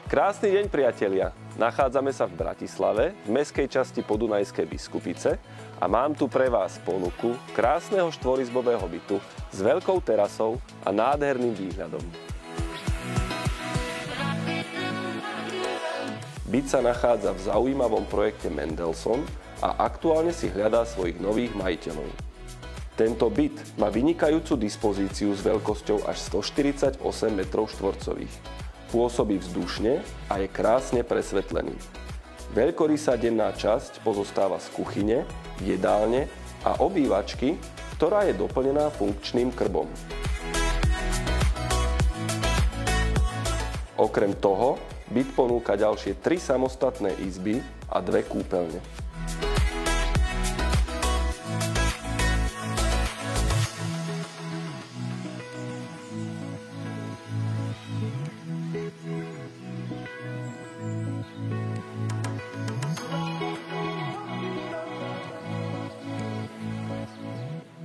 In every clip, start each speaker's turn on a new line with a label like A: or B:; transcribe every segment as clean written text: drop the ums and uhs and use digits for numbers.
A: Krásny deň, priatelia. Nachádzame sa v Bratislave, v mestskej časti Podunajskej Biskupice a mám tu pre vás ponuku krásneho štvorizbového bytu s veľkou terasou a nádherným výhľadom. Byt sa nachádza v zaujímavom projekte Mendelssohn a aktuálne si hľadá svojich nových majiteľov. Tento byt má vynikajúcu dispozíciu s veľkosťou až 148 m². Pôsobí vzdušne a je krásne presvetlený. Veľkorysá denná časť pozostáva z kuchyne, jedálne a obývačky, ktorá je doplnená funkčným krbom. Okrem toho, byt ponúka ďalšie 3 samostatné izby a 2 kúpeľne.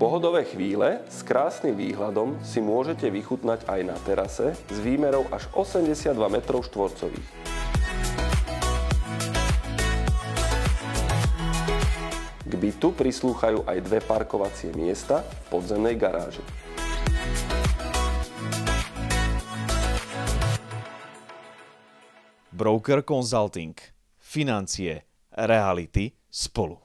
A: Pohodové chvíle s krásnym výhľadom si môžete vychutnať aj na terase s výmerou až 82 m². K bytu prislúchajú aj 2 parkovacie miesta v podzemnej garáži.
B: Broker Consulting. Financie, reality spolu.